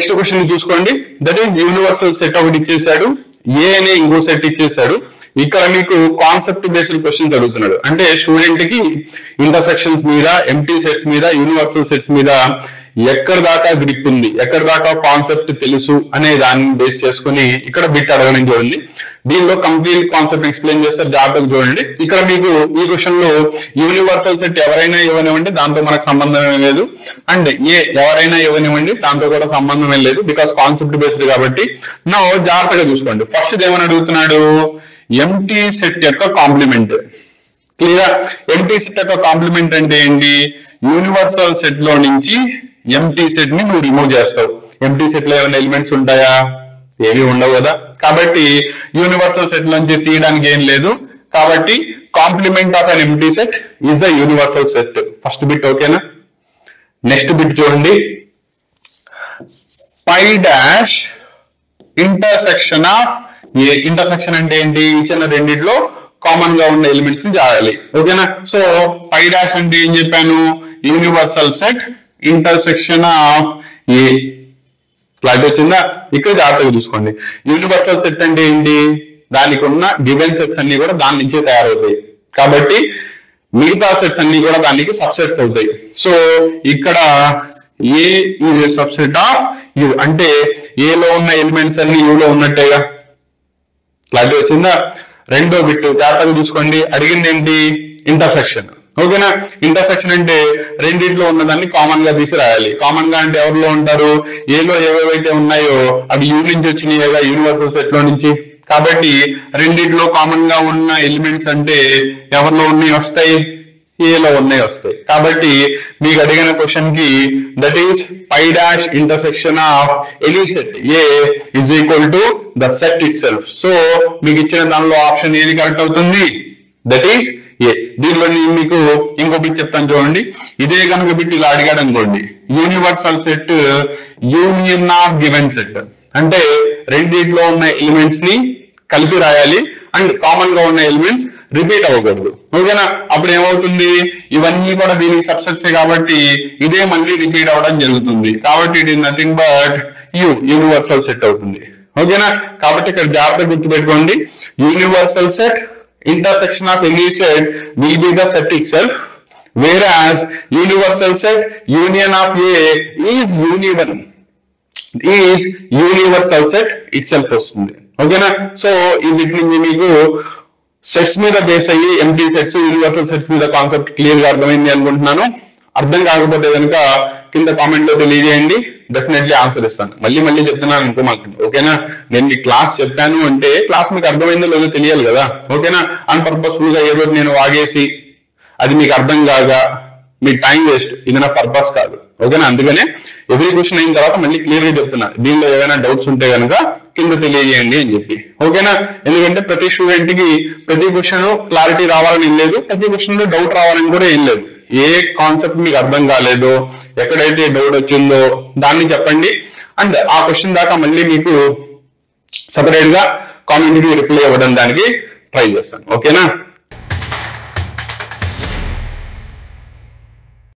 Next question చూసుకోండి. That is universal set ఒకటి ఇచ్చేసాడు, ఏ అనే ఇంకో సెట్ ఇచ్చేసాడు. ఇక్కడ మీకు కాన్సెప్ట్ బేస్డ్ క్వశ్చన్స్ అడుగుతున్నాడు. అంటే స్టూడెంట్ కి ఇంటర్సెక్షన్స్ మీద, ఎంటీ సెట్స్ మీద, యూనివర్సల్ సెట్స్ మీద ఎక్కడ దాకా గ్రిప్ ఉంది, ఎక్కడ దాకా కాన్సెప్ట్ తెలుసు అనే దాన్ని బేస్ చేసుకుని ఇక్కడ బిట్ అడగడం చూడండి. దీనిలో కంప్లీట్ కాన్సెప్ట్ ఎక్స్ప్లెయిన్ చేస్తారు, జాగ్రత్తగా చూడండి. ఇక్కడ మీకు ఈ క్వశ్చన్ లో యూనివర్సల్ సెట్ ఎవరైనా ఇవ్వనివ్వండి, దాంతో మనకు సంబంధం లేదు. అండ్ ఏ ఎవరైనా ఇవ్వనివ్వండి, దాంతో కూడా సంబంధం లేదు, బికాస్ కాన్సెప్ట్ బేస్డ్ కాబట్టి. నా జాగ్రత్తగా చూసుకోండి. ఫస్ట్ ఏమని అడుగుతున్నాడు, ఎంటీ సెట్ యొక్క కాంప్లిమెంట్. క్లియర్? ఎంటీ సెట్ యొక్క కాంప్లిమెంట్ అంటే ఏంటి? యూనివర్సల్ సెట్ లో నుంచి ఎంటీ సెట్ ని నువ్వు రిమూవ్ చేస్తావు. ఎంటీ సెట్ లో ఏమైనా ఎలిమెంట్స్ ఉంటాయా? ఏవి ఉండవు కదా. కాబట్టి యూనివర్సల్ సెట్ నుంచి తీయడానికి ఏం లేదు. కాబట్టి complement of an empty set is the universal set. First bit ఓకేనా? నెక్స్ట్ బిట్ చూడండి. Phi dash intersection of A. Intersection అంటే ఏంటి? ఇచ్చిన రెండిట్లో కామన్ గా ఉన్న ఎలిమెంట్స్ ని జాగాలి. ఓకేనా? సో పై డాష్ అంటే ఏం చెప్పాను? Universal set intersection of A. Clarity వచ్చిందా? ఇక్కడ జాగ్రత్తగా చూసుకోండి. యూనివర్సల్ సెట్ అంటే ఏంటి? దానికి ఉన్న గివెన్ సెట్స్ అన్ని కూడా దాని నుంచే తయారవుతాయి. కాబట్టి మిగతా సెట్స్ అన్ని కూడా దానికి సబ్సెట్స్ అవుతాయి. సో ఇక్కడ A is a subset of U. అంటే ఏలో ఉన్న ఎలిమెంట్స్ అన్ని యూలో ఉన్నట్టేగా. క్లారిటీ వచ్చిందా? రెండో బిట్ జాగ్రత్తగా చూసుకోండి. అడిగింది ఏంటి? ఇంటర్సెక్షన్. ఓకేనా? ఇంటర్సెక్షన్ అంటే రెండిట్లో ఉన్నదాన్ని కామన్ గా తీసి రాయాలి. కామన్ గా అంటే ఎవరిలో ఉంటారు? ఏలో ఏవేవైతే ఉన్నాయో అవి యూ నుంచి వచ్చినాయిగా, యూనివర్సల్ సెట్ లో నుంచి. కాబట్టి రెండిట్లో కామన్ గా ఉన్న ఎలిమెంట్స్ అంటే ఎవరిలో ఉన్నాయి వస్తాయి? ఏలో ఉన్నాయి వస్తాయి. కాబట్టి మీకు అడిగిన క్వశ్చన్ కి that is pi dash intersection of any set A is equal to the set itself. So మీకు ఇచ్చిన దానిలో ఆప్షన్ ఏది కరెక్ట్ అవుతుంది? That is A. దీనిలో నేను మీకు ఇంకో బిట్ చెప్తాను చూడండి. ఇదే కనుక బిట్ ఇలా అడిగాడు అనుకోండి, universal set union of given set. అంటే రెండిట్లో ఉన్న ఎలిమెంట్స్ ని కలిపి రాయాలి అండ్ కామన్ గా ఉన్న ఎలిమెంట్స్ రిపీట్ అవ్వకూడదు. ఓకేనా? అప్పుడు ఏమవుతుంది? ఇవన్నీ కూడా దీనికి సబ్సెట్స్ కాబట్టి ఇదే మళ్ళీ రిపీట్ అవ్వడం జరుగుతుంది. కాబట్టి it is nothing but universal set అవుతుంది. ఓకేనా? కాబట్టి ఇక్కడ జాగ్రత్త గుర్తుపెట్టుకోండి. Universal set intersection of any set will be the set itself, whereas universal set union of A is universal set itself వస్తుంది. ఓకేనా? సో ఈ వీటిని మీకు సెట్స్ మీద బేస్ అయ్యి ఎంటీ సెట్స్, యూనివర్సల్ సెట్స్ మీద కాన్సెప్ట్ క్లియర్ గా అర్థమైంది అనుకుంటున్నాను. అర్థం కాకపోతే కనుక కింద కామెంట్ లో తెలియజేయండి, డెఫినెట్లీ ఆన్సర్ ఇస్తాను. మళ్ళీ చెప్తున్నాను అనుకోమాకండి. ఓకేనా? నేను మీ క్లాస్ చెప్పాను అంటే క్లాస్ మీకు అర్థమైందో లేదో తెలియాలి కదా. ఓకేనా? అన్పర్పస్ఫుల్ గా ఏదో నేను వాగేసి అది మీకు అర్థం కాగా మీ టైం వేస్ట్, ఇది నా పర్పస్ కాదు. ఓకేనా? అందుకనే ఎవ్రీ క్వశ్చన్ అయిన తర్వాత మళ్ళీ క్లియర్ గా చెప్తున్నా. దీనిలో ఏమైనా డౌట్స్ ఉంటే కనుక కింద తెలియజేయండి అని చెప్పి. ఓకేనా? ఎందుకంటే ప్రతి స్టూడెంట్ కి ప్రతి క్వశ్చన్ క్లారిటీ రావాలని ఏం లేదు, ప్రతి క్వశ్చన్ లో డౌట్ రావాలని కూడా ఏం లేదు. ఏ కాన్సెప్ట్ మీకు అర్థం కాలేదో, ఎక్కడైతే డౌట్ వచ్చిందో దాన్ని చెప్పండి. అండ్ ఆ క్వశ్చన్ దాకా మళ్ళీ మీకు సపరేట్ గా కామెంట్ కి రిప్లై ఇవ్వడం దానికి ట్రై చేస్తాను. ఓకేనా?